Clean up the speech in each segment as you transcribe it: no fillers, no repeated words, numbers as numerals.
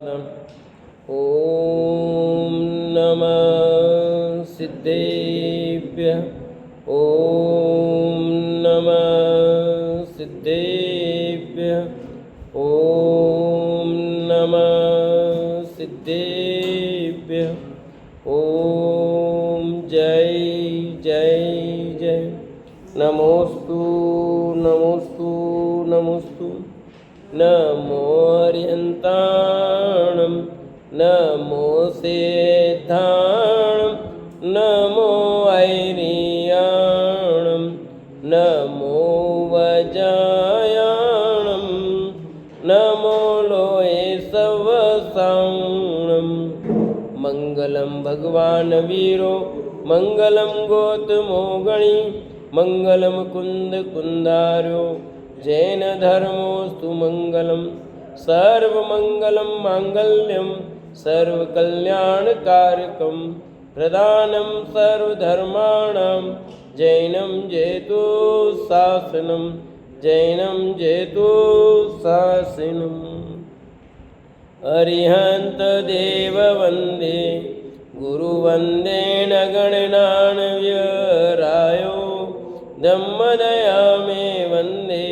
ॐ नमः सिद्धेभ्यः। ॐ नमः सिद्धेभ्यः। ॐ नमः सिद्धेभ्यः। ॐ जय जय जय। नमोस्तु नमोस्तु नमोस्तु। नमो अर्यन्ताणं नमो सेद्धाणं नमो ऐरियाणं नमो वजायाणं नमो लोये सवसाणं। मङ्गलं भगवान् वीरो मङ्गलं गौतमो गणी मङ्गलं कुन्दार्यो जैन धर्मोस्तु मंगलम। सर्वमंगलम मांगल्यम सर्वकल्याणकारकम प्रदानम सर्वधर्माणां जैनम जयतु शासनम जैनम जयतु शासनम। अरिहंत देव वंदे गुरु वंदे नगणनान् व्यरायो धम्मदया मे वंदे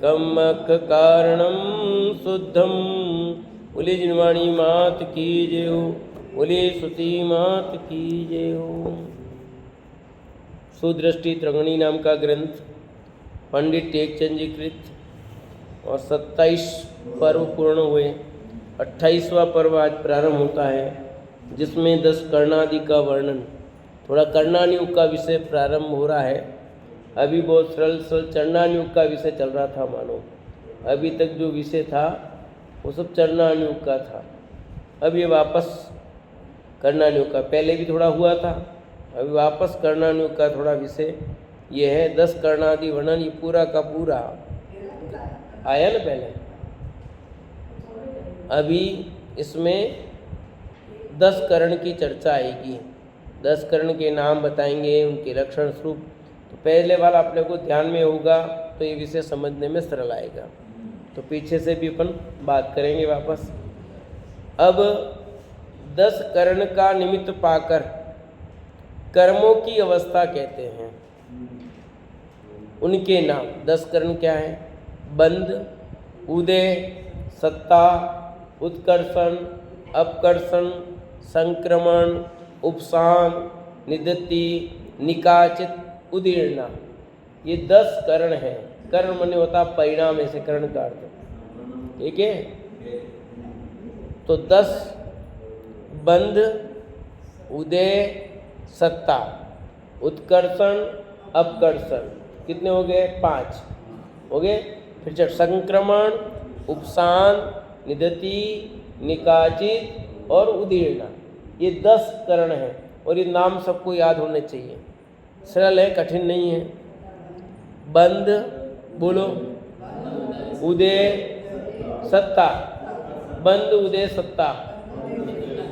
कम्मक कारणम शुद्धम। बोले जिनवाणी मात की जय हो। बोले सुती मात की जय हो। सुदृष्टि त्रगणी नाम का ग्रंथ पंडित टेकचंद जी कृत और 27 पर्व पूर्ण हुए। 28वां पर्व आज प्रारंभ होता है, जिसमें 10 कर्णादि का वर्णन, थोड़ा कर्णानुयुग का विषय प्रारंभ हो रहा है। अभी बहुत सरल चरणानुयुग का विषय चल रहा था मानो। अभी तक जो विषय था वो सब चरणानुयुग का था। अब ये वापस कर्णानुयुग का, पहले भी थोड़ा हुआ था, अभी वापस कर्णानुयुग का थोड़ा विषय ये है। 10 कर्णादि वर्णन, ये पूरा का पूरा आया ना पहले। अभी इसमें 10 कर्ण की चर्चा आएगी। 10 कर्ण के नाम बताएंगे, उनके लक्षण स्वरूप। तो पहले वाला अपने को ध्यान में होगा तो ये विषय समझने में सरल आएगा। तो पीछे से भी अपन बात करेंगे वापस। अब 10 कर्ण का निमित्त पाकर कर्मों की अवस्था कहते हैं। उनके नाम 10 कर्ण क्या है? बंध, उदय, सत्ता, उत्कर्षण, अपकर्षण, संक्रमण, उपशान, निदति, निकाचित, उदीर्णा। ये 10 कर्ण है। कर्ण माने होता परिणाम, ऐसे कर्ण का अर्थ, ठीक है। तो 10 बंध, उदय, सत्ता, उत्कर्षण, अपकर्षण, कितने हो गए? 5 हो गए। फिर संक्रमण, उपशान, निदति, निकाचित और उदीर्णा, ये 10 कर्ण है। और ये नाम सबको याद होने चाहिए। सरल है, कठिन नहीं है। बंध बोलो, उदय, सत्ता। बंध, उदय, सत्ता,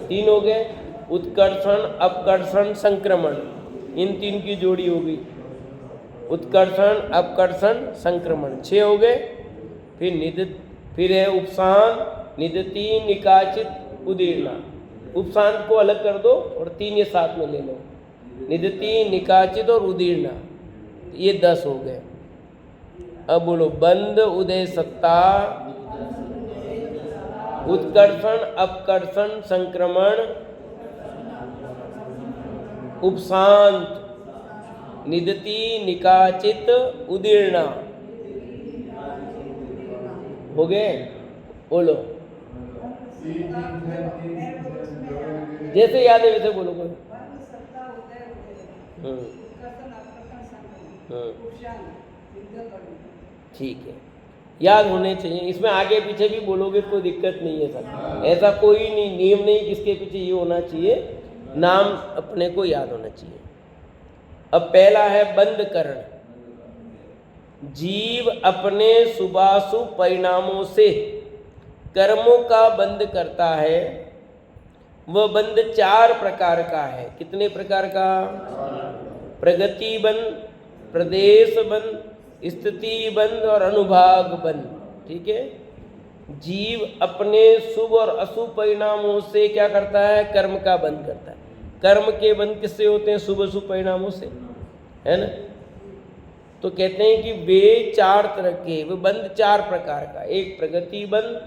3 हो गए। उत्कर्षण, अपकर्षण, संक्रमण, इन 3 की जोड़ी हो गई। उत्कर्षण, अपकर्षण, संक्रमण, 6 हो गए। फिर है उपशान, निदति, निकाचित, उदीर्णा। उपशान को अलग कर दो और 3 ये साथ में ले लो। निदति, निकाचित और उदीर्णा, ये 10 हो गए। अब बोलो, बंध, उदय, सत्ता, उत्कर्षण, अपकर्षण, संक्रमण, उपशांत, निदति, निकाचित, उदीर्णा हो गए। बोलो, जैसे याद है वैसे बोलो। ठीक है, याद होने चाहिए। इसमें आगे पीछे भी बोलोगे कोई दिक्कत नहीं है सर। ऐसा कोई नहीं, नियम नहीं किसके पीछे ये होना चाहिए, नाम अपने को याद होना चाहिए। अब पहला है बंध कर्ण। जीव अपने शुभाशुभ परिणामों से कर्मों का बंध करता है। वह बंध 4 प्रकार का है। कितने प्रकार का? प्रगति बंध, प्रदेश बंध, स्थिति बंध और अनुभाग बंध। ठीक है। जीव अपने शुभ और अशुभ परिणामों से क्या करता है? कर्म का बंध करता है। कर्म के बंध किससे होते हैं? शुभ अशुभ परिणामों से, है ना। तो कहते हैं कि वे चार तरह के, वे बंध चार प्रकार का, एक प्रगति बंध,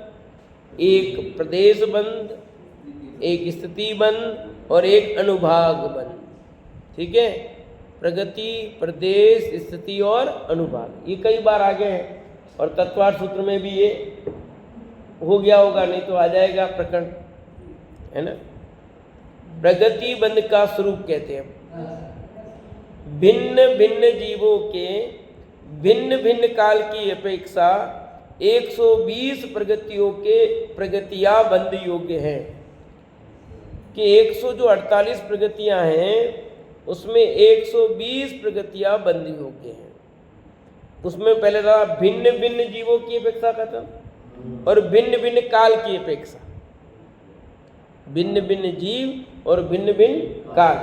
एक प्रदेश बंध, एक स्थिति बंध और एक अनुभाग बंध। ठीक है, प्रगति, प्रदेश, स्थिति और अनुभाग, ये कई बार आ गए हैं और तत्वार्थ सूत्र में भी ये हो गया होगा, नहीं तो आ जाएगा प्रकरण, है ना। प्रगति बंध का स्वरूप कहते हैं भिन्न भिन्न जीवों के भिन्न भिन्न काल की अपेक्षा 120 प्रगतियों के प्रगतियां बंध योग्य हैं। कि 148 प्रगतियां हैं, उसमें 120 प्रगतियां बंध योग्य हैं। उसमें पहले था भिन्न भिन्न जीवों की अपेक्षा का था और भिन्न भिन्न काल की अपेक्षा, भिन्न भिन्न जीव और भिन्न भिन्न काल,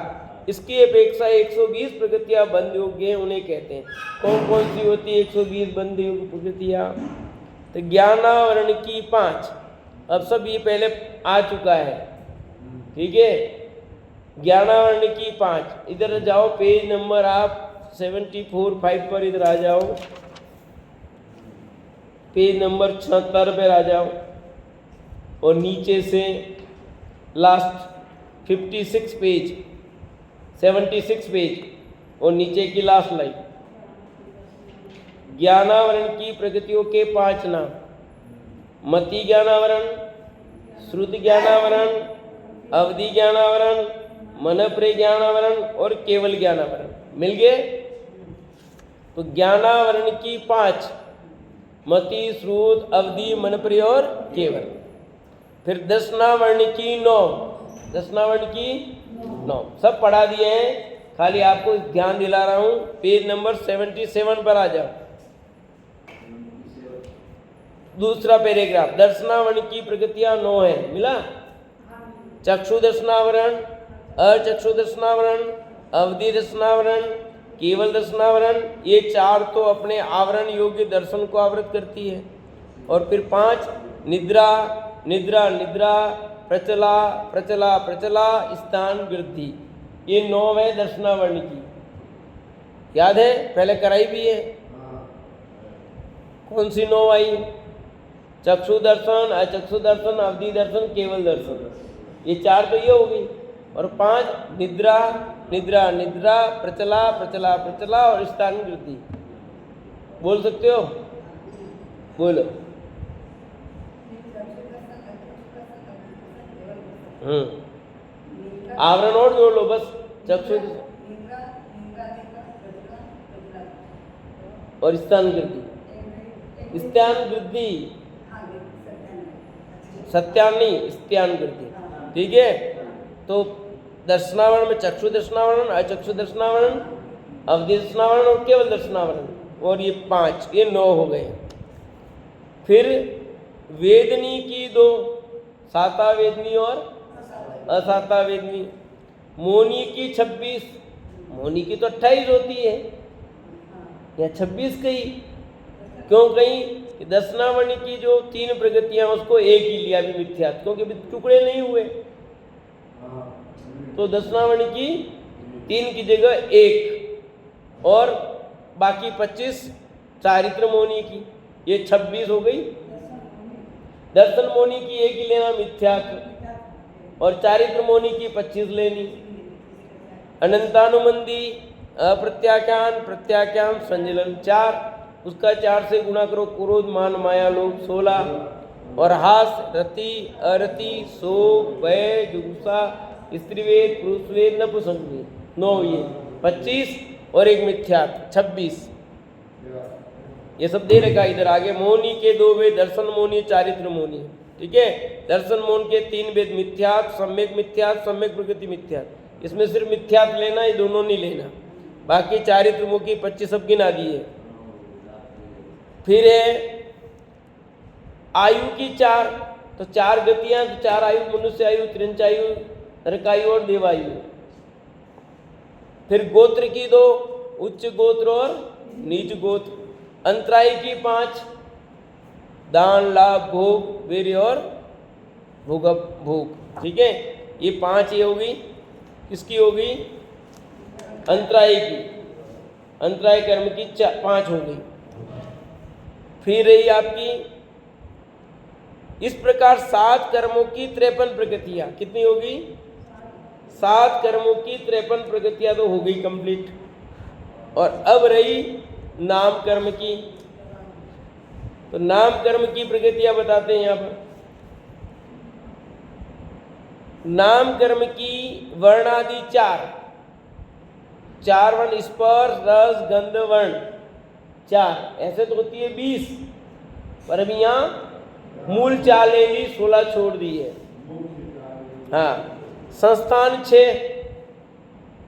इसकी अपेक्षा 120 प्रगतियां बंध योग्य हैं। उन्हें कहते हैं, कौन कौन सी होती है 120 बंध योग्य प्रगतियां? तो ज्ञानावरण की 5, अब सब ये पहले आ चुका है, ठीक है। ज्ञानावरण की 5, इधर जाओ, पेज नंबर आप 74-5 पर इधर आ जाओ, पेज नंबर 76 पर आ जाओ और नीचे से लास्ट 56 पेज, 76 पेज और नीचे की लास्ट लाइन। ज्ञानावरण की प्रगतियों के 5 नाम: मति ज्ञानावरण, श्रुति ज्ञानावरण, अवधि ज्ञानावरण, मनप्रिय ज्ञानावरण और केवल ज्ञानावरण। मिल गए? तो ज्ञानावरण की 5, मति, श्रुत, अवधि, मनप्रिय और केवल। फिर दशनावर्ण की 9, दशनावर्ण की 9 सब पढ़ा दिए हैं, खाली आपको ध्यान दिला रहा हूं। पेज नंबर 77 पर आ जाओ, दूसरा पैराग्राफ। दर्शनावरण की प्रगतियां 9 है, मिला? चक्षु दर्शनावरण, अचक्षु दर्शनावरण, अवधि दर्शनावरण, केवल दर्शनावरण, ये 4 तो अपने आवरण योग्य दर्शन को आवृत करती है। और फिर 5 निद्रा, निद्रा निद्रा, प्रचला प्रचला प्रचला, स्थान वृद्धि, ये 9 है दर्शनावर्ण की। याद है? पहले कराई भी है। कौन सी 9 आई? चक्षु दर्शन, अचक्षु दर्शन, अवधि दर्शन, केवल दर्शन, ये 4 तो ये हो गई। और 5 निद्रा निद्रा निद्रा, प्रचला प्रचला प्रचला और स्थान वृद्धि। बोल सकते हो? बोलो। आवरण और जोड़ लो बस, चक्षु और स्थान वृद्धि। स्थान वृद्धि, सत्यान नहीं, स्थान वृद्धि, ठीक है। तो दर्शनावरण में चक्षु दर्शनावरण, अचक्षु दर्शनावरण, अवधि दर्शनावरण और केवल दर्शनावरण, और ये 5, ये 9 हो गए। फिर वेदनी की 2, साता वेदनी और असाता वेदनी। मौनी की 26, मौनी की तो 28 होती है, या 26 कही क्यों कही? कि दर्शनावर्ण की जो 3 प्रगतियां उसको एक ही लिया भी मिथ्या, क्योंकि टुकड़े नहीं हुए। तो दर्शनावर्ण की 3 की जगह 1 और बाकी 25 चारित्र मौनी की, ये 26 हो गई। दर्शन मौनी की 1 ही लेना मिथ्या, और चारित्र मौनी की 25 लेनी। अनंतानुबंधी, अप्रत्याख्यान, प्रत्याख्यान, संजलन 4, उसका 4 से गुणा करो, क्रोध मान माया लोभ 16, और हास, रति, अरति, शोक, भय, जुगुप्सा, स्त्रीवेद, पुरुषवेद, नपुंसकवेद 9, ये 25 और 1 मिथ्या 26। ये सब दे रखा इधर आगे। मौनी के 2 वेद, दर्शन मौनी, चारित्र मौनी, ठीक है। दर्शन मौन के 3 वेद, मिथ्यात्, सम्यक मिथ्यात्, सम्यक प्रकृति मिथ्यात्। इसमें सिर्फ मिथ्यात् लेना, ये दोनों नहीं लेना, बाकी चारित्र मुखी 25 सब गिना दिए। फिर है आयु की 4, तो 4 गतियां, 4 आयु, मनुष्य आयु, त्रिंचायु, नरकायु और देवायु। फिर गोत्र की 2, उच्च गोत्र और नीच गोत्र। अंतरायु की 5, दान, लाभ, भोग, वीर्य और भोग। भोग, ठीक है। ये 5 ये होगी, किसकी होगी? अंतराय की। अंतराय कर्म की 5 हो गई। फिर रही आपकी इस प्रकार 7 कर्मों की 53 प्रगतियां। कितनी होगी? 7 कर्मों की 53 प्रगतियां तो हो गई कंप्लीट। और अब रही नाम कर्म की। तो नाम कर्म की प्रगतियां बताते हैं यहां पर। नाम कर्म की वर्णादि 4 वर्ण, स्पर्श, रस, गंध, वर्ण 4, ऐसे तो होती है 20, पर अभी यहां मूल 4 ले ली, 16 छोड़ दी है। हाँ, संस्थान 6।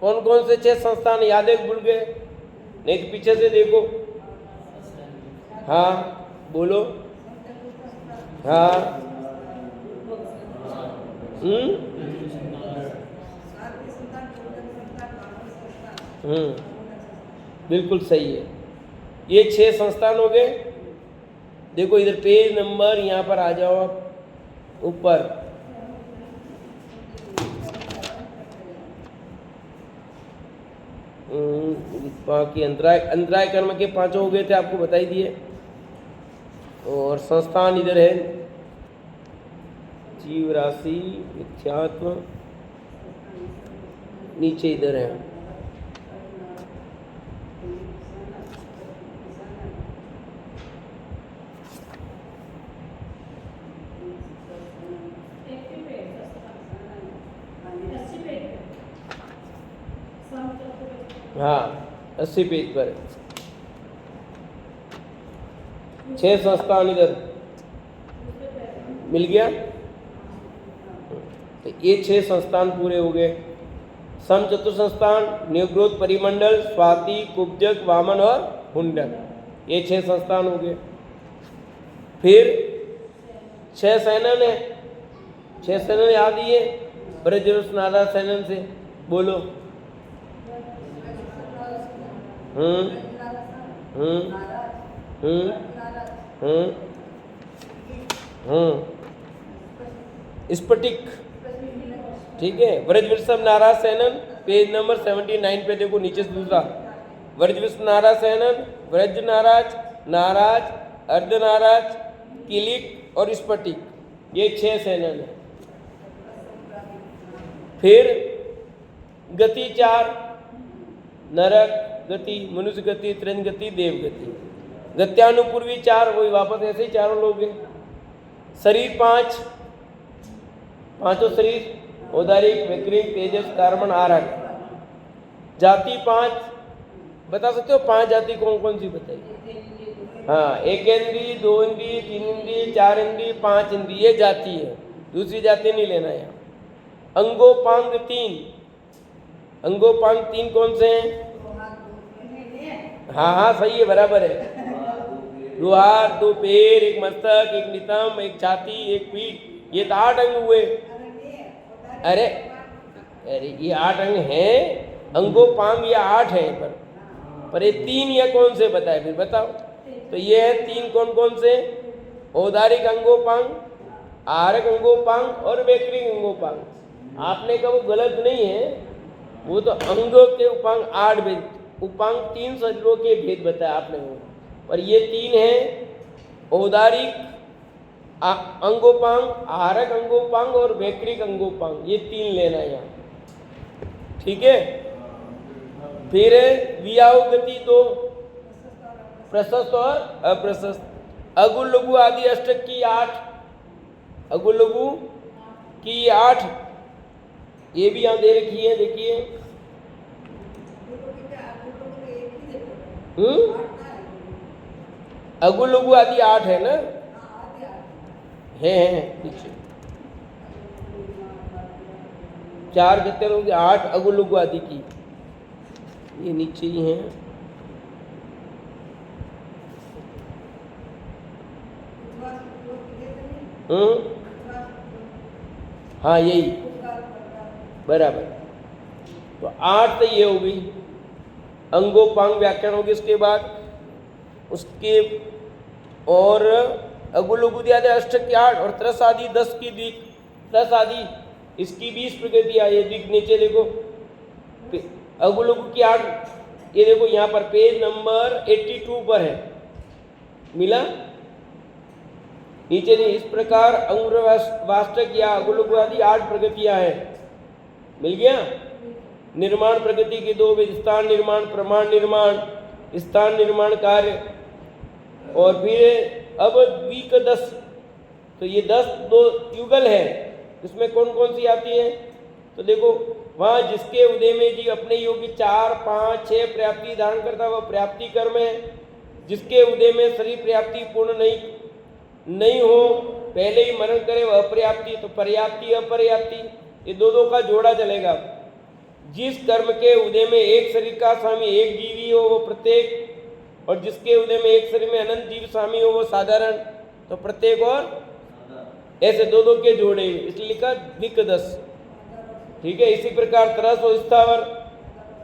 कौन कौन से 6 संस्थान याद है? भूल गए? नहीं तो पीछे से देखो। हाँ बोलो। हाँ, बिल्कुल सही है। ये 6 संस्थान हो गए। देखो इधर पेज नंबर, यहाँ पर आ जाओ आप ऊपर। बाकी अंतराय कर्म के 5 हो गए थे, आपको बताई दिए। और संस्थान इधर है, जीव राशि, मिथ्यात्व नीचे इधर है। हाँ, 80 पेज पर 6 संस्थान इधर मिल गया। तो ये 6 संस्थान पूरे हो गए। सम चतुर संस्थान, नियोग्रोध, परिमंडल, स्वाति, कुब्जक, वामन और हुंडक, ये 6 संस्थान हो गए। फिर 6 सैनन है। 6 सैनन याद ही है? ब्रजरस नारा सैनन से बोलो। स्फटिक, ठीक है। व्रजविषम नाराज सैनन, पेज नंबर 79 पे देखो, नीचे से दूसरा। व्रजविषम नाराज सैनन, व्रज नाराज, नाराज, अर्ध नाराज, किलिक और स्फटिक, ये 6 सैनन है। फिर गति 4, नरक गति, मनुष्य गति, त्रिन गति, देव गति। गत्यानुपूर्वी 4, वही वापस ऐसे ही 4 लोग हैं। शरीर 5, पांचों शरीर, औदारिक, वैक्रिक, तेजस, कार्बन, आरक। जाति 5, बता सकते हो 5 जाति कौन कौन सी बताइए? हाँ, 1 इंद्री, 2 इंद्री, 3 इंद्री, 4 इंद्री, 5 इंद्री, ये जाति है। दूसरी जाति नहीं लेना है। अंगोपांग 3, अंगोपांग 3 कौन से हैं? हाँ हाँ सही है, बराबर है। 2 हाथ, 2 पैर, 1 मस्तक, 1 नितंब, 1 छाती, 1 पीठ, ये तो 8 अंग हुए। अरे अरे ये 8 अंग हैं, अंगोपांग ये 8 है, पर ये 3 ये कौन से बताए? फिर बताओ। तो ये है 3 कौन कौन से? औदारिक अंगोपांग, आहारक अंगोपांग और वैक्रिक अंगोपांग। आपने कहा वो गलत नहीं है, वो तो अंगों के उपांग 8 भेद, उपांग 3 शरीरों के भेद बताया आपने वो। और ये 3 है औदारिक अंगोपांग, आहारक अंगोपांग और वैक्रिक अंगोपांग, ये 3 लेना है यहाँ, ठीक है। फिर वियाव गति 2, प्रशस्त और अप्रशस्त। अगुल लघु आदि अष्टक की 8, अगुल लघु की 8, ये भी यहाँ दे रखी है, देखिए। अगुल लघु आदि 8 है ना? है पीछे 4 गत्ते लोग 8 अगुल लघु आदि की, ये नीचे ही है। हाँ यही बराबर। तो 8 तो ये हो गई अंगोपांग व्याख्यान होगी। इसके बाद उसके और अगुलुगुद्यादि अष्ट की 8 और त्रस आदि 10 की द्विक, त्रस आदि इसकी 20 प्रकृति आई है। द्विक नीचे देखो, अगुलुगु की 8, ये देखो यहाँ पर पेज नंबर 82 पर है, मिला नीचे नहीं। इस प्रकार अंगुरवाष्टक या अगुलुगु आदि 8 प्रकृतियां हैं, मिल गया। निर्माण प्रकृति के 2 विध, स्थान निर्माण, प्रमाण निर्माण, स्थान निर्माण कार्य। और फिर अब द्विक 10, तो ये 10 दो युगल है, इसमें कौन कौन सी आती है? तो देखो वहाँ जिसके उदय में जी अपने योग्य 4, 5, 6 पर्याप्ति धारण करता वह पर्याप्ति कर्म है। जिसके उदय में शरीर पर्याप्ति पूर्ण नहीं हो, पहले ही मरण करे वह अपर्याप्ति, तो पर्याप्ति अपर्याप्ति, ये दो का जोड़ा चलेगा। जिस कर्म के उदय में एक शरीर का स्वामी एक जीवी हो वो प्रत्येक, और जिसके उदय में एक शरीर में अनंत जीव स्वामी हो वो साधारण, तो प्रत्येक और ऐसे दो के जोड़े, इसलिए लिखा द्विक 10। ठीक है, इसी प्रकार तरस और स्थावर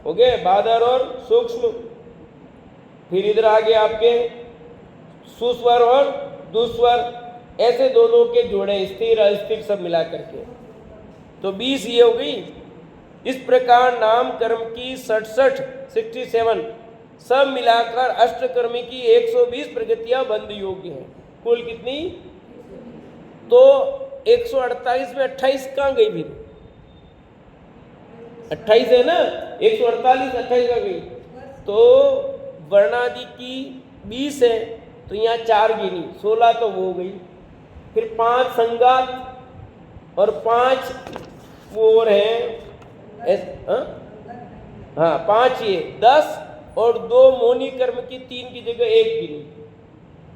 हो गए, बादर और सूक्ष्म। फिर इधर आगे आपके सुस्वर और दुस्वर, ऐसे दो के जोड़े, स्थिर अस्थिर सब मिला करके, तो 20 ये हो गई। इस प्रकार नाम कर्म की 67 सब मिलाकर अष्टकर्मी की 120 प्रकृतियां बंद योग्य हैं। कुल कितनी? तो 148 में 28 कहाँ गई? फिर 28 है ना, 148 28 कहाँ गई? तो वर्णादि की 20 है, तो यहाँ 4 गिनी, 16 तो वो हो गई। फिर 5 संगात और 5 वो और हैं, हाँ 5 ये 10 और 2 मौनी कर्म की 3 की जगह 1 गिनी।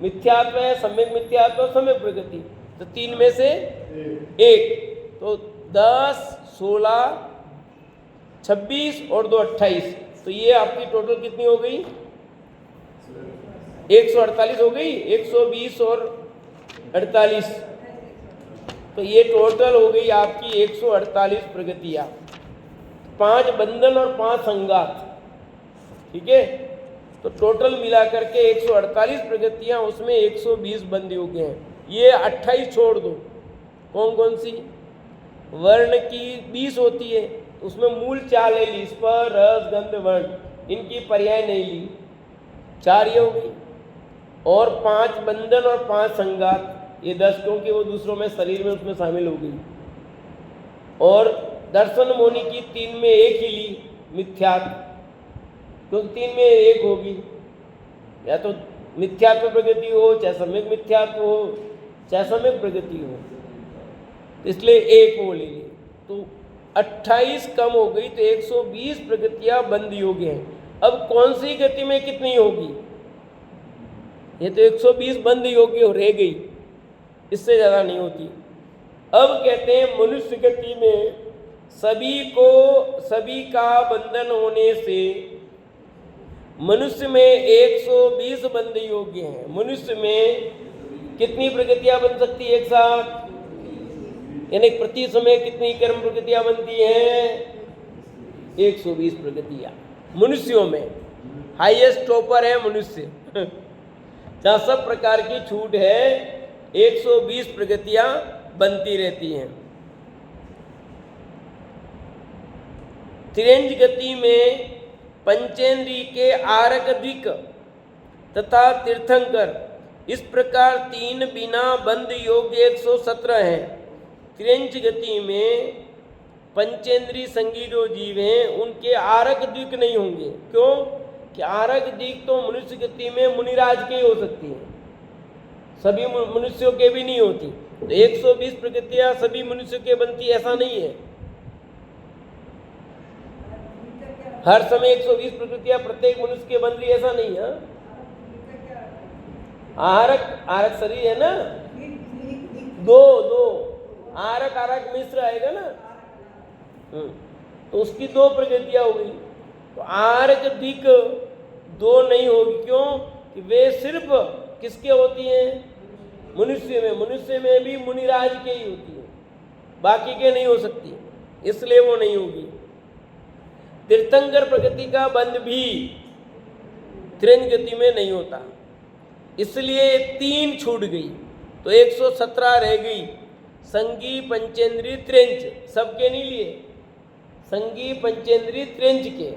मिथ्यात्व है, सम्यक मिथ्यात्व, सम्यक प्रकृति, तो 3 में से 1, तो 10, 16, 26 और 2 28, तो ये आपकी टोटल कितनी हो गई? 148 हो गई। 120 और 48, तो ये टोटल हो गई आपकी 148 प्रगतियां, 5 बंधन और 5 संगात। ठीक है, तो टोटल मिला करके 148 प्रगतियां, उसमें 120 बंद हो गए हैं। ये 28 छोड़ दो, कौन कौन सी? वर्ण की 20 होती है, उसमें मूल 4 ले ली, स्पर रस गंध वर्ण, इनकी पर्याय नहीं ली, 4 ये हो गई। और 5 बंधन और 5 संगात, ये 10, क्योंकि वो दूसरों में शरीर में उसमें शामिल हो गई। और दर्शन मोनि की 3 में 1 ही ली, मिथ्यात्व, क्योंकि 3 में 1 होगी, या तो मिथ्यात्व प्रगति हो, चाहे सम्यक मिथ्यात्व हो, चाहे सम्यक प्रगति हो, इसलिए 1 वो ले ली। तो 28 कम हो गई, तो 120 प्रगतियां बंद योग्य हैं। अब कौन सी गति में कितनी होगी? ये तो 120 बंद योग्य रह गई, इससे ज़्यादा नहीं होती। अब कहते हैं मनुष्य गति में सभी का बंधन होने से मनुष्य में 120 बंद योग्य हैं। मनुष्य में कितनी प्रगतियां बन सकती है एक साथ? यानी प्रति समय कितनी कर्म प्रगतियां बनती हैं? 120 प्रगतियां मनुष्यों में। हाईएस्ट टॉपर है मनुष्य, जहाँ सब प्रकार की छूट है, 120 प्रगतियां बनती रहती हैं। त्रियंज गति में पंचेंद्री के आरक द्विक तथा तीर्थंकर, इस प्रकार 3 बिना बंद योग्य 117 हैं। त्रियंज गति में पंचेंद्री संगी जो जीव हैं उनके आरक द्विक नहीं होंगे। क्यों? कि आरक द्विक तो मनुष्य गति में मुनिराज के ही हो सकती है, सभी मनुष्यों के भी नहीं होती। तो 120 प्रकृतियां सभी मनुष्य के बनती, ऐसा नहीं है। हर समय 120 प्रकृतियां प्रत्येक मनुष्य के बन रही, ऐसा नहीं है। आरक शरीर है ना, दो आरक मिश्र आएगा ना, तो उसकी 2 प्रकृतियां हो गई। तो आरक दिक 2 नहीं होगी। क्यों? कि वे सिर्फ किसके होती हैं? मनुष्य में। मनुष्य में भी मुनिराज के ही होती है, बाकी के नहीं हो सकती, इसलिए वो नहीं होगी। तीर्थंकर प्रकृति का बंध भी त्रियंज गति में नहीं होता, इसलिए 3 छूट गई। तो 117 रह गई। संगी पंचेंद्रीय त्रेंच सबके नहीं लिए, संगी पंचेंद्रीय त्रेंच के,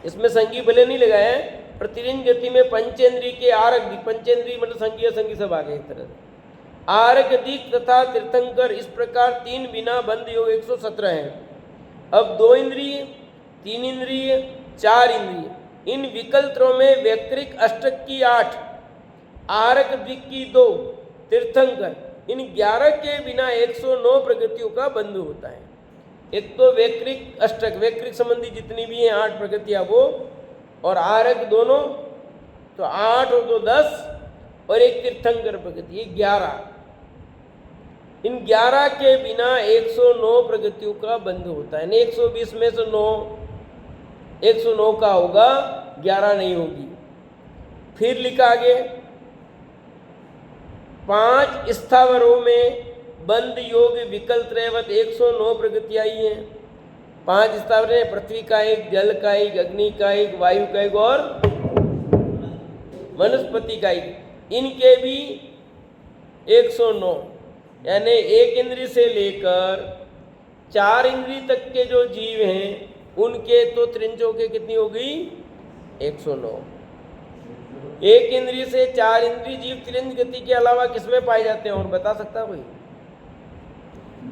इसमें संगी भले नहीं लगाए हैं, पर त्रिंज गति में पंचेंद्रीय के आरक दिक, पंचेंद्रीय मतलब संगी असंगी सब आ गए एक तरह से, आरक दिक तथा तीर्थंकर, इस प्रकार 3 बिना बंद योग 117 हैं। अब 2 इंद्रिय, 3 इंद्रिय, 4 इंद्रिय, इन विकल्पों में वैक्रिक अष्टक की 8, आरक दिक की 2, तीर्थंकर, इन 11 के बिना 109 प्रगतियों का बंध होता है। एक तो वैक्रिक अष्टक, वैक्रिक संबंधी जितनी भी हैं 8 प्रगतियां वो, और आरक दोनों, तो 8 और 2 10, और एक तीर्थंकर प्रगति, ये 11। इन 11 के बिना 109 प्रगतियों का बंध होता है। 120 में से 9, 109 का होगा, 11 नहीं होगी। फिर लिखा आगे, 5 स्थावरों में बंद योग विकल्प रेवत 109 प्रगति आई है। 5 स्थावर हैं, पृथ्वी का एक, जल का एक, अग्नि का एक, वायु का एक और वनस्पति का एक, इनके भी 109, यानी 1 इंद्रिय से लेकर 4 इंद्रिय तक के जो जीव हैं उनके तो त्रिंचों के कितनी हो गई 109। 1 इंद्रिय से 4 इंद्रिय जीव त्रिंज गति के अलावा किसमें पाए जाते हैं और बता सकता कोई?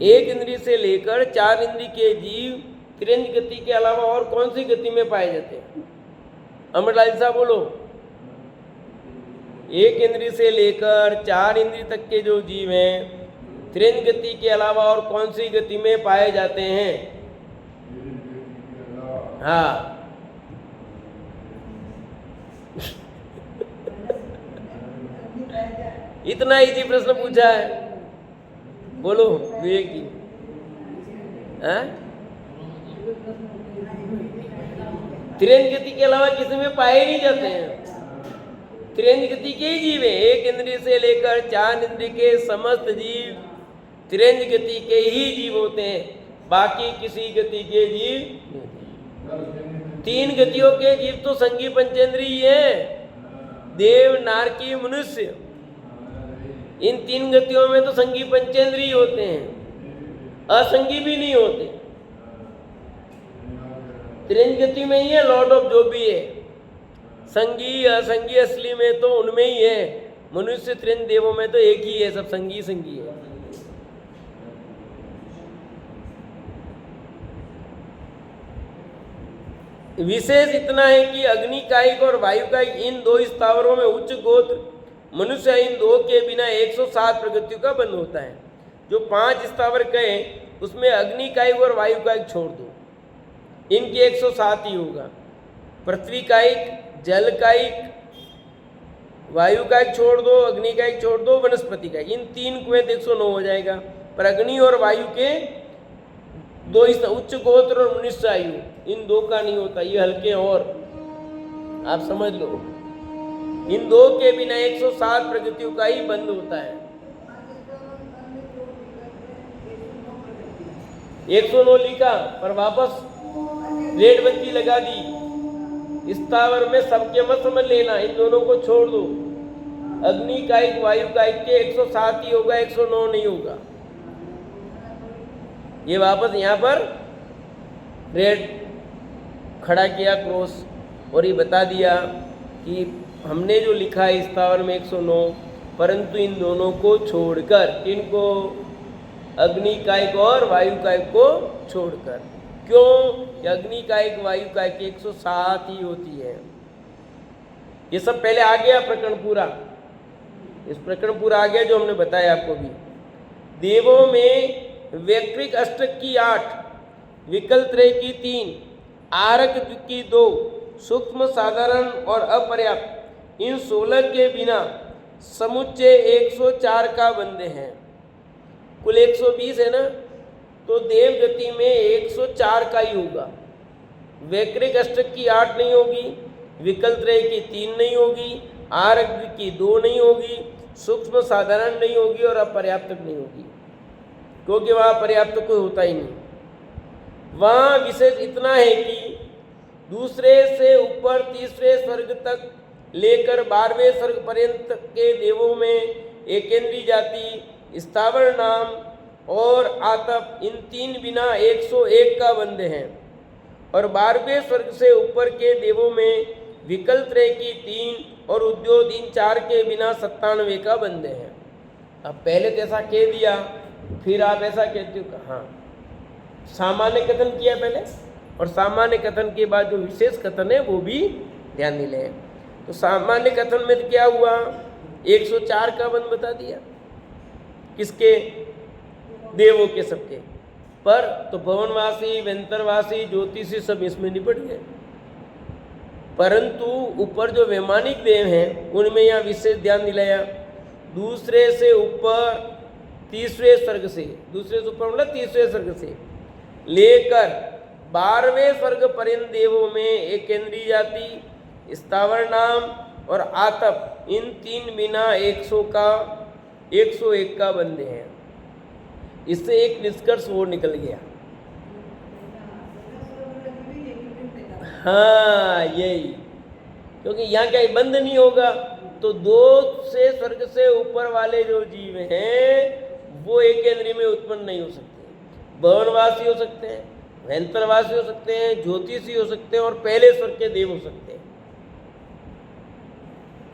1 इंद्रिय से लेकर 4 इंद्रिय के जीव त्रिंज गति के अलावा और कौन सी गति में पाए जाते हैं? अमरलाल साहब बोलो। 1 इंद्रिय से लेकर 4 इंद्रिय तक के जो जीव हैं त्रिंज गति के अलावा और कौन सी गति में पाए जाते हैं? हाँ इतना इजी प्रश्न पूछा है, बोलो विवेक जी। त्रिंज गति के अलावा किसी में पाए नहीं जाते हैं, त्रिंज गति के ही जीव हैं। 1 इंद्रिय से लेकर 4 इंद्रिय के समस्त जीव त्रिंज गति के ही जीव होते हैं, बाकी किसी गति के जीव। 3 गतियों के जीव तो संगी पंचेंद्रीय हैं, देव, नारकी, मनुष्य। इन 3 गतियों में तो संगी पंचेंद्रीय होते हैं, असंगी भी नहीं होते। त्रिंज गति में ही है लॉर्ड ऑफ जो भी है, संगी असंगी असली में तो उनमें ही है। मनुष्य त्रिंज देवों में तो एक ही है, सब संगी संगी है। विशेष इतना है कि अग्नि कायिक और वायु कायिक इन 2 स्थावरों में उच्च गोत्र मनुष्य इन 2 के बिना 107 प्रगतियों का बंध होता है। जो 5 स्थावर कहे उसमें अग्नि कायिक और वायु कायिक छोड़ दो, इनके 107 ही होगा। पृथ्वी कायिक, जल कायिक, वायु कायिक छोड़ दो, अग्नि कायिक छोड़ दो, वनस्पति कायिक, इन 3 कुएं 109 हो जाएगा। पर अग्नि और वायु के 2 उच्च गोत्र और मनुष्य आयु, इन 2 का नहीं होता, ये हल्के और आप समझ लो। इन 2 के बिना 107 प्रगतियों का ही बंद होता है। 109 लिखा पर वापस रेड बत्ती लगा दी। स्थावर में सबके मत समझ लेना, इन दोनों को छोड़ दो। अग्नि कायिक वायु कायिक के 107 ही होगा, 109 नहीं होगा। ये वापस यहाँ पर रेड खड़ा किया क्रॉस, और ये बता दिया कि हमने जो लिखा है स्थावर में 109, परंतु इन दोनों को छोड़कर, किनको? अग्नि कायिक और वायु कायिक को छोड़कर। क्यों? अग्नि कायिक वायु कायिक 107 ही होती है। ये सब पहले आ गया प्रकरण पूरा, इस प्रकरण पूरा आ गया जो हमने बताया आपको भी। देवों में वैक्रिक अष्टक की 8, विकल्पत्रय की 3, आरक की 2, सूक्ष्म साधारण और अपर्याप्त, इन 16 के बिना समुच्चय 104 का बंधे हैं। कुल 120 है ना, तो देव गति में 104 का ही होगा। वैक्रिक अष्टक की 8 नहीं होगी, विकल्पत्रय की 3 नहीं होगी, आरक की 2 नहीं होगी, सूक्ष्म साधारण नहीं होगी और अपर्याप्त नहीं होगी, क्योंकि वहाँ पर्याप्त कोई होता ही नहीं। वहाँ विशेष इतना है कि दूसरे से ऊपर तीसरे स्वर्ग तक लेकर 12वें स्वर्ग पर्यंत के देवों में एकेंद्रीय जाति, स्थावर नाम और आतप, इन 3 बिना 101 का बंध है। और 12वें स्वर्ग से ऊपर के देवों में विकल त्रय की 3 और उद्योग इन 4 के बिना 97 का बंध है। अब पहले तो ऐसा कह दिया, फिर आप ऐसा कहते हो हाँ, सामान्य कथन किया पहले, और सामान्य कथन के बाद जो विशेष कथन है वो भी ध्यान दिले। तो सामान्य कथन में क्या हुआ, 104 का बंध बता दिया, किसके, देवों के सबके। पर तो भवनवासी, वेंतरवासी, ज्योतिषी सब इसमें निपट गए, परंतु ऊपर जो वैमानिक देव हैं उनमें यहाँ विशेष ध्यान दिलाया। दूसरे से ऊपर तीसरे स्वर्ग से, दूसरे से ऊपर मतलब तीसरे स्वर्ग से लेकर 12वें स्वर्ग पर्यंत देवों में एकेंद्रीय जाति, स्थावर नाम और आतप, इन 3 बिना 101 का बंध है। इससे एक निष्कर्ष वो निकल गया। हाँ यही, क्योंकि यहाँ क्या बंद नहीं होगा तो 2 से स्वर्ग से ऊपर वाले जो जीव हैं वो एकेंद्रीय में उत्पन्न नहीं हो सकते। भवनवासी हो सकते हैं, वेंतरवासी हो सकते हैं, ज्योतिषी हो सकते हैं और पहले स्वर्ग के देव हो सकते हैं।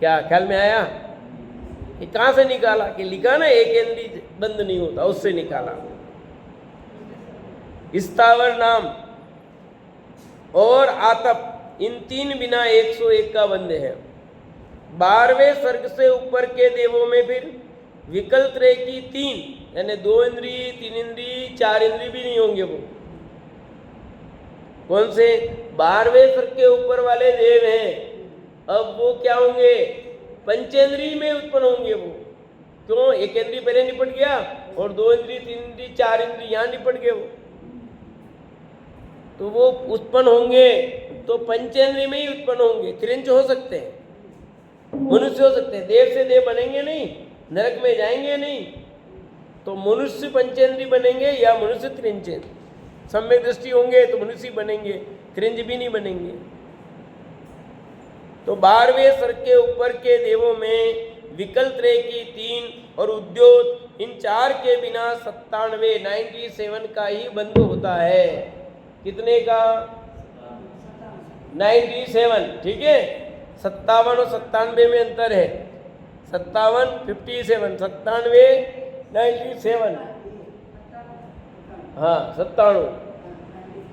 क्या ख्याल में आया? ये कहाँ से निकाला कि लिखा ना एकेंद्रीय बंद नहीं होता, उससे निकाला। स्थावर नाम और आतप, इन 3 बिना 101 का बंध है। 12वें स्वर्ग से ऊपर के देवों में फिर विकल त्रय की 3 यानी 2 इंद्रिय, 3 इंद्रिय, 4 इंद्रिय भी नहीं होंगे। वो कौन से? 12वें स्वर्ग के ऊपर वाले देव हैं। अब वो क्या होंगे? पंचेंद्रिय में उत्पन्न होंगे वो। क्यों? एक इंद्रिय पहले निपट गया और 2 इंद्रिय, 3 इंद्रिय, 4 इंद्रिय यहाँ निपट गए वो, तो वो उत्पन्न होंगे तो पंचेंद्रिय में ही उत्पन्न होंगे। त्रिंच हो सकते हैं, मनुष्य हो सकते हैं, देव से देव बनेंगे नहीं, नरक में जाएंगे नहीं, तो मनुष्य पंचेंद्रिय बनेंगे या मनुष्य त्रिंच। सम्यक दृष्टि होंगे तो मनुष्य बनेंगे, त्रिंज भी नहीं बनेंगे। तो 12वें स्वर्ग के ऊपर के देवों में विकल त्रय की 3 और उद्योग इन 4 के बिना 97 का ही बंध होता है। कितने का? 97, ठीक है। 57 और 97 में अंतर है। 57 57, 97 97, हाँ 97,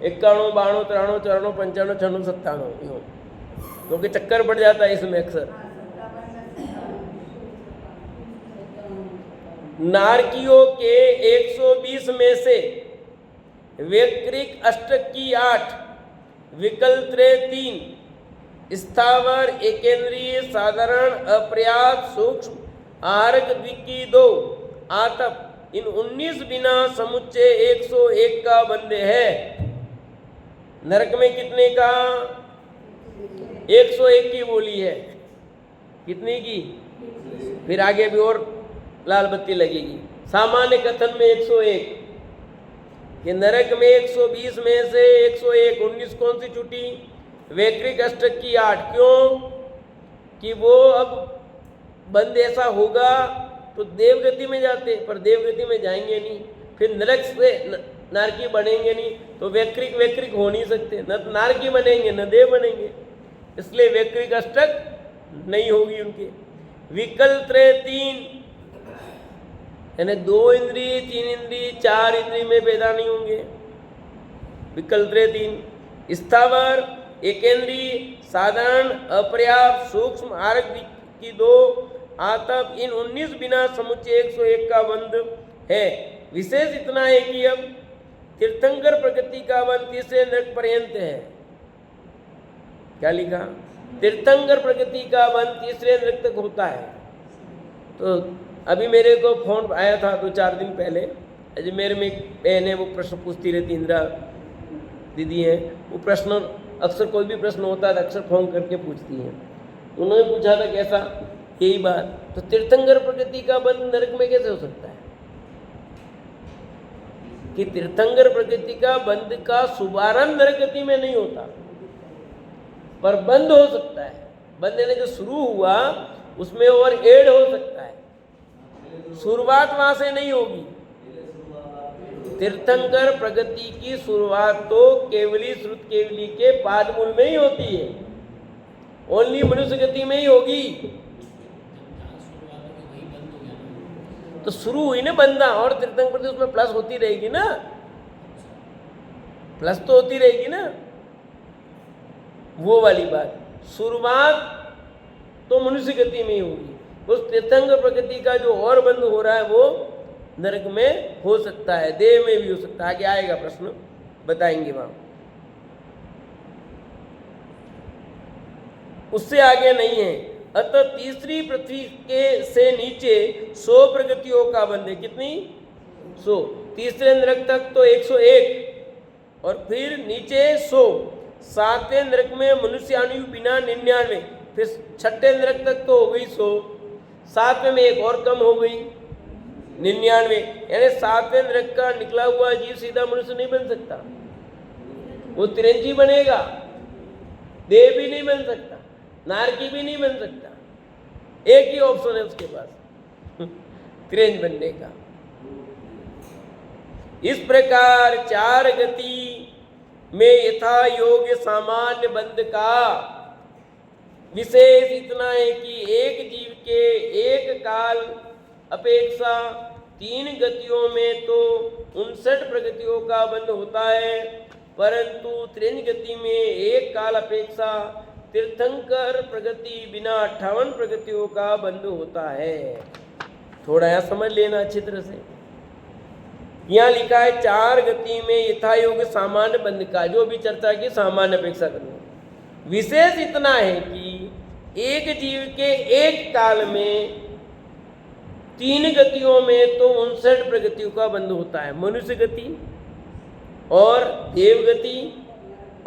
91, 92, 93, 94, 95, 96, 97, क्योंकि चक्कर पड़ जाता है इसमें अक्सर। नारकियों के 120 में से वैक्रिक अष्टक की 8, विकल त्रय 3, स्थावर एकेंद्रीय, साधारण, अपर्याप्त, सूक्ष्म, आरक द्विकी 2, आतप, इन 19 बिना समुच्चय 101 का बंध है। नरक में कितने का? 101 की बोली है। कितने की? फिर आगे भी और लाल बत्ती लगेगी। सामान्य कथन में 101, ये नरक में 120 में से 101, 19 कौन सी छुटी? वैक्रिक अष्टक की 8। क्यों? कि वो अब बंद ऐसा होगा तो देवगति में जाते, पर देवगति में जाएंगे नहीं, फिर नरक से नारकी बनेंगे नहीं, तो वैक्रिक हो नहीं सकते, न नारकी बनेंगे न देव बनेंगे, इसलिए वैक्रिक अष्टक नहीं होगी उनके। विकल त्रय 3 यानी 2 इंद्रिय, 3 इंद्रिय, 4 इंद्रिय में पैदा नहीं होंगे। विकल त्रय 3, स्थावर एकेंद्रीय, साधारण, अपर्याप्त, सूक्ष्म, आरक की 2, आतप, इन 19 बिना समुच्चय 101 का बंध है। विशेष इतना है कि अब तीर्थंकर प्रकृति का बंध तीसरे नरक पर्यंत है। क्या लिखा? तीर्थंकर प्रकृति का बंध तीसरे नरक तक होता है। तो अभी मेरे को फोन आया था 2-4 दिन पहले, अजमेर में एक बहन है, वो प्रश्न पूछती रहती, इंदिरा दीदी है, वो प्रश्न अक्सर कोई भी प्रश्न होता है तो अक्सर फोन करके पूछती हैं। उन्होंने पूछा था कैसा, यही बात, तो तीर्थंकर प्रकृति का बंध नरक में कैसे हो सकता है? कि तीर्थंकर प्रकृति का बंध का शुभारंभ नरक गति में नहीं होता, पर बंद हो सकता है। बंद यानी जो शुरू हुआ उसमें और एड हो सकता है। शुरुआत वहां से नहीं होगी। तीर्थंकर प्रगति की शुरुआत तो केवली श्रुत केवली के पादमूल में ही होती है, ओनली मनुष्य गति में ही होगी। तो शुरू हुई ना बंदा, और तीर्थंकर प्रगति उसमें प्लस होती रहेगी ना, प्लस तो होती रहेगी ना, वो वाली बात। शुरुआत तो मनुष्य गति में ही होगी। उस तीर्थंकर प्रगति का जो और बंद हो रहा है वो नरक में हो सकता है, देह में भी हो सकता है। आगे आएगा प्रश्न, बताएंगे वहां। उससे आगे नहीं है। अतः तीसरी पृथ्वी के से नीचे 100 प्रगतियों का बंध है। कितनी? 100। तीसरे नरक तक तो 101 और फिर नीचे 100। सातवें नरक में मनुष्य आयु बिना 99, फिर छठे नरक तक तो हो गई 100, सातवें में एक और कम हो गई 99। यानी सातवें नरक का निकला हुआ जीव सीधा मनुष्य नहीं बन सकता, वो तिरंजी बनेगा, देव भी नहीं बन सकता, नारकी भी नहीं बन सकता। एक ही ऑप्शन है उसके पास तिरंज बनने का। इस प्रकार 4 गति में यथा योग्य सामान्य बंध का विशेष इतना है कि एक जीव के एक काल अपेक्षा 3 गतियों में तो 59 प्रगतियों का बंध होता है, परंतु त्रिंज गति में एक काल अपेक्षा तीर्थंकर प्रगति बिना 58 प्रगतियों का बंध होता है। थोड़ा यहां समझ लेना अच्छी तरह से। यहाँ लिखा है 4 गति में यथायोग सामान्य बंध का, जो भी चर्चा की सामान्य अपेक्षा करना। विशेष इतना है कि एक जीव के एक काल में 3 गतियों में तो 59 प्रगतियों का बंध होता है, मनुष्य गति और देव गति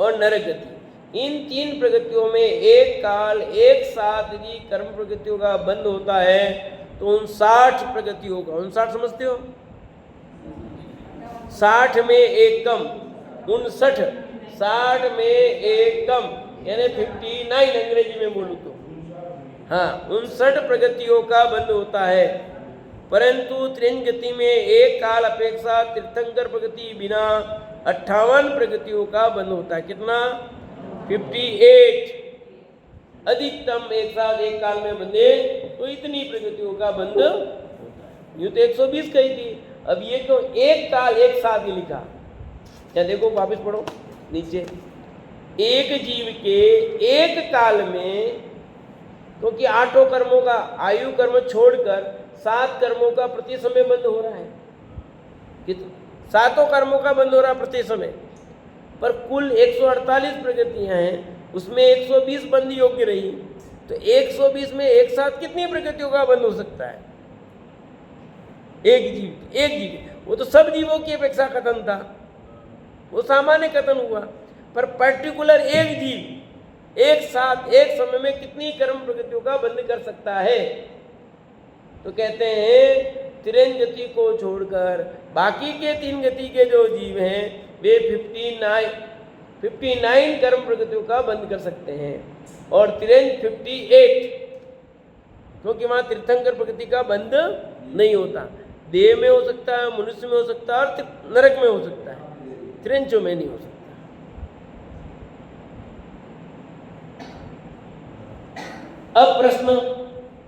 और नरक गति। इन 3 प्रगतियों में एक काल एक साथ यदि कर्म प्रगतियों का बंध होता है तो 59 प्रगतियों का, 59 समझते हो, 60 में एक कम 59, 60 में एक कम यानी 59 अंग्रेजी में बोलूं तो, हाँ 59 प्रगतियों का बंध होता है, परंतु त्रिंज गति में एक काल अपेक्षा तीर्थंकर प्रगति बिना 58 प्रगतियों का बंध होता है। कितना? 58। अधिकतम एक साथ एक काल में बंधे तो इतनी प्रगतियों का बंध होता है। यूं तो 120 कही थी, अब ये तो एक काल एक साथ ही लिखा। क्या देखो वापस पढ़ो नीचे, एक जीव के एक काल में, क्योंकि 8 कर्मों का आयु कर्म छोड़कर 7 कर्मों का प्रति समय बंद हो रहा है, 7 कर्मों का बंद हो रहा है प्रति समय, पर कुल 148 प्रगतियां हैं, उसमें 120 बंद योग्य रही, तो 120 में एक साथ कितनी प्रगतियों का बंद हो सकता है? एक जीव, वो तो सब जीवों की अपेक्षा कथन था, वो सामान्य कथन हुआ, पर पर्टिकुलर एक जीव एक साथ एक समय में कितनी कर्म प्रगतियों का बंद कर सकता है? तो कहते हैं त्रिंज गति को छोड़कर बाकी के 3 गति के जो जीव हैं वे 59 कर्म प्रगतियों का बंद कर सकते हैं, और त्रिंज 58, क्योंकि वहां तीर्थंकर प्रगति का बंद नहीं होता। देह में हो सकता है, मनुष्य में हो सकता है और नरक में हो सकता है, त्रिंचों में नहीं हो सकता। अब प्रश्न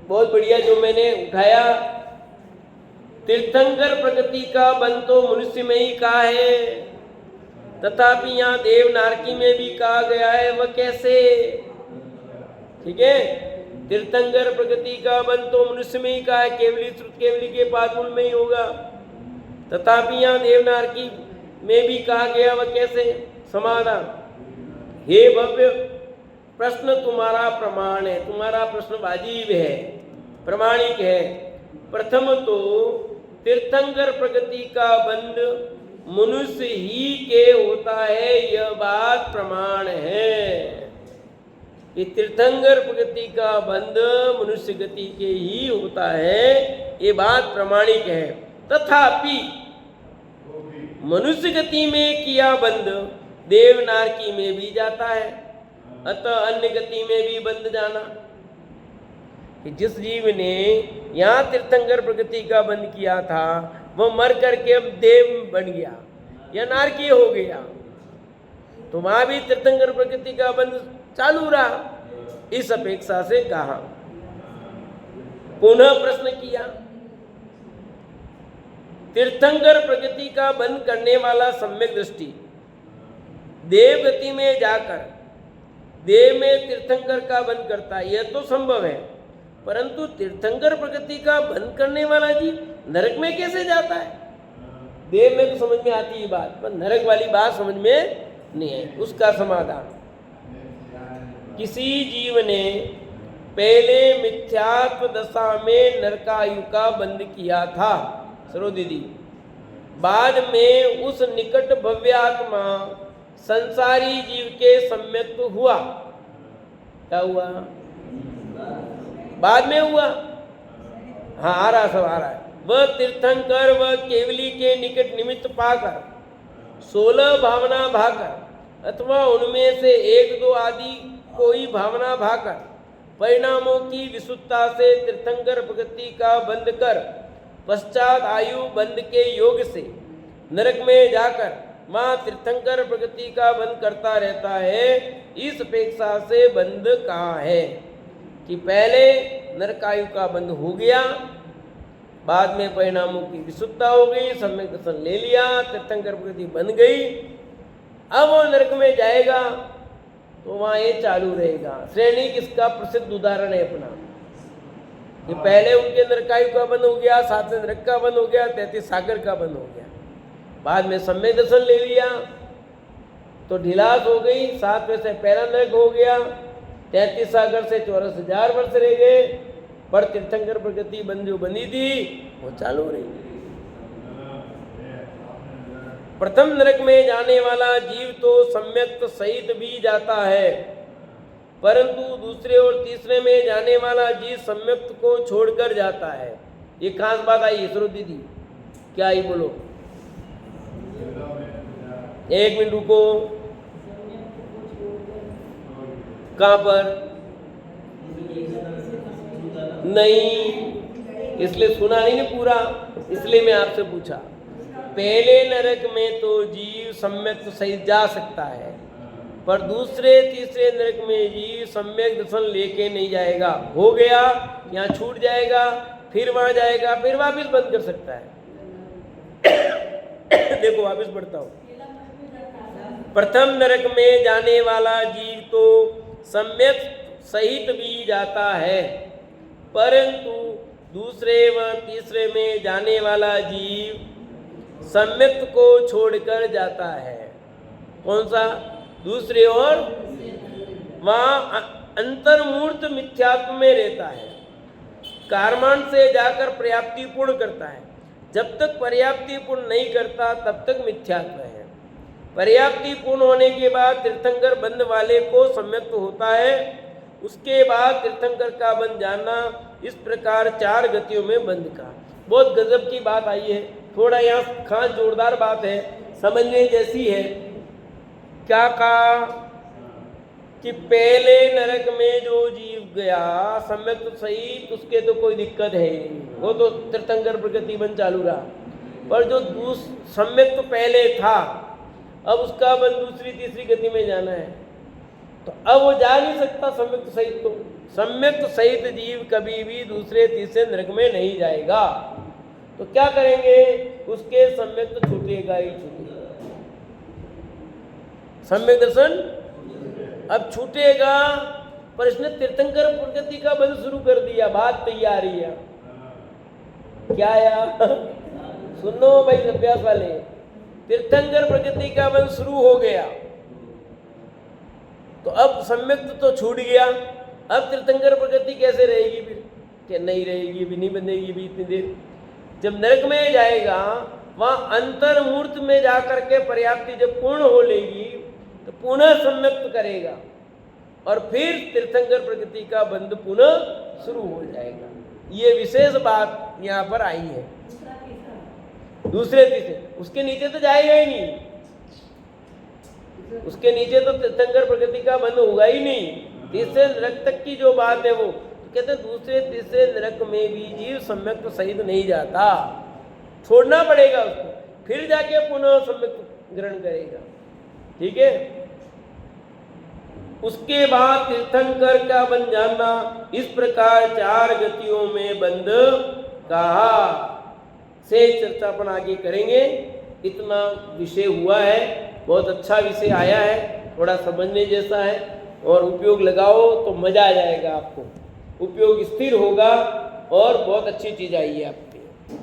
बहुत बढ़िया जो मैंने उठाया, तीर्थंकर प्रगति का बंध तो मनुष्य में ही कहा है, तथापि यहाँ देव नारकी में भी कहा गया है, वह कैसे? ठीक है, तीर्थंकर प्रगति का बंध तो मनुष्य में ही कहा है, केवली श्रुत केवली के पादमूल में ही होगा, तथापि यहाँ देव नारकी में भी कहा गया, वह कैसे? समाधान, हे भव्य प्रश्न तुम्हारा प्रमाण है, तुम्हारा प्रश्न वाजिब है, प्रमाणिक है। प्रथम तो तीर्थंकर प्रगति का बंध मनुष्य ही के होता है, यह बात प्रमाण है कि तीर्थंकर प्रगति का बंध मनुष्य गति के ही होता है, ये बात प्रमाणिक है। तथापि मनुष्य गति में किया बंध देव नारकी में भी जाता है, अतः अन्य गति में भी बंध जाना। कि जिस जीव ने यहाँ तीर्थंकर प्रकृति का बंध किया था वो मर करके अब देव बन गया या नारकीय हो गया, तो वहां भी तीर्थंकर प्रकृति का बंध चालू रहा। इस अपेक्षा से कहा। पुनः प्रश्न किया, तीर्थंकर प्रकृति का बंध करने वाला सम्यक दृष्टि देव गति में जाकर देव में तीर्थंकर का बंध करता है, यह तो संभव है, परंतु तीर्थंकर प्रकृति का बंध करने वाला जीव नरक में कैसे जाता है? देव में तो समझ में आती है बात, पर नरक वाली बात समझ में नहीं है। उसका समाधान, किसी जीव ने पहले मिथ्यात्व दशा में नरकायु का बंध किया था सरो दीदी, बाद में उस निकट भव्यात्मा संसारी जीव के सम्यक हुआ। क्या हुआ? बाद में हुआ। हाँ, आ रहा, सब आ रहा है। वह तीर्थंकर व केवली के निकट निमित्त पाकर 16 भावना भाकर अथवा उनमें से 1-2 आदि कोई भावना भाकर परिणामों की विशुद्धता से तीर्थंकर प्रकृति का बंध कर पश्चात आयु बंध के योग से नरक में जाकर वहाँ तीर्थंकर प्रकृति का बंध करता रहता है। इस अपेक्षा से बंध कहाँ है कि पहले नरकायु का बंध हो गया, बाद में परिणामों की विशुद्धता हो गई, सम्यक दर्शन ले लिया, तीर्थंकर प्रकृति बन गई, अब वो नरक में जाएगा तो वहाँ ये चालू रहेगा। श्रेणी किसका प्रसिद्ध उदाहरण है अपना, कि पहले उनके नरकायु का बंद हो गया, साथ में नरक का बंद हो गया, 33 सागर का बंद हो गया, बाद में सम्यक दर्शन ले लिया तो ढिलास हो गई, 7 में से पहला नरक हो गया, 33 सागर से 84,000 वर्ष रह गए, पर तीर्थंकर प्रकृति बंद जो बनी थी वो चालू रही। प्रथम नरक में जाने वाला जीव तो सम्यक सहित भी जाता है, परंतु दूसरे और तीसरे में जाने वाला जीव सम्यक को छोड़कर जाता है। ये खास बात आई इसरो दीदी, क्या आई बोलो? 1 मिनट रुको। कहाँ पर? नहीं, इसलिए सुना नहीं पूरा, इसलिए मैं आपसे पूछा। पहले नरक में तो जीव सम्यक सहित जा सकता है, पर दूसरे तीसरे नरक में जीव सम्यक दर्शन लेके नहीं जाएगा। हो गया, यहाँ छूट जाएगा, फिर वहां जाएगा, फिर वापिस बंद कर सकता है। देखो वापिस पढ़ता हूँ। प्रथम नरक में जाने वाला जीव तो सम्यक सहित भी जाता है, परंतु दूसरे व तीसरे में जाने वाला जीव सम्यक को छोड़कर जाता है। कौन सा? दूसरे और वहाँ अंतर्मूर्त मिथ्यात्व में रहता है, कर्मांड से जाकर पर्याप्ति पूर्ण करता है। जब तक पर्याप्ति पूर्ण नहीं करता तब तक मिथ्यात्व है। पर्याप्ति पूर्ण होने के बाद तीर्थंकर बंध वाले को सम्यक होता है, उसके बाद तीर्थंकर का बंध जाना। इस प्रकार 4 गतियों में बंध का। बहुत गजब की बात आई है, थोड़ा यहाँ खास जोरदार बात है, समझने जैसी है। क्या कहा कि पहले नरक में जो जीव गया सम्यक तो सही, उसके तो कोई दिक्कत है नहीं, वो तो तीर्थंकर प्रकृति बंध चालू रहा। पर जो सम्यक तो पहले था, अब उसका बंध दूसरी तीसरी गति में जाना है, तो अब वो जा नहीं सकता सम्यक सहित। तो सम्यक सहित जीव कभी भी दूसरे तीसरे नरक में नहीं जाएगा। तो क्या करेंगे? उसके सम्यक तो छूटेगा ही छूटेगा। सम्यक दर्शन अब छूटेगा, पर इसने तीर्थंकर प्रकृति का बंध शुरू कर दिया। बात तैयार है क्या यार? सुनो भाई अभ्यास वाले, तीर्थंकर प्रकृति का बंध शुरू हो गया, तो अब सम्यक तो छूट गया। अब तीर्थंकर प्रकृति कैसे रहेगी फिर? क्या नहीं रहेगी भी, नहीं बंधेगी भी इतनी देर। जब नरक में जाएगा, वहाँ अंतर्मूर्त में जाकर के पर्याप्ति जब पूर्ण हो लेगी तो पुनः सम्यक्त करेगा, और फिर तीर्थंकर प्रकृति का बंध पुनः शुरू हो जाएगा। ये विशेष बात यहाँ पर आई है। दूसरे तीसरे, उसके नीचे तो जाएगा ही नहीं, उसके नीचे तो तीर्थंकर प्रकृति का बंध होगा ही नहीं। तीसरे नरक तक की जो बात है वो कहते दूसरे तीसरे नरक में भी जीव सम्यक तो सहित नहीं जाता, छोड़ना पड़ेगा उसको, फिर जाके पुनः सम्यक ग्रहण करेगा। ठीक है। उसके बाद तीर्थंकर का बन जाना, इस प्रकार 4 गतियों में बंद कहा से चर्चा अपन आगे करेंगे। इतना विषय हुआ है, बहुत अच्छा विषय आया है, थोड़ा समझने जैसा है, और उपयोग लगाओ तो मजा आ जाएगा आपको, उपयोग स्थिर होगा और बहुत अच्छी चीज आई है आपको।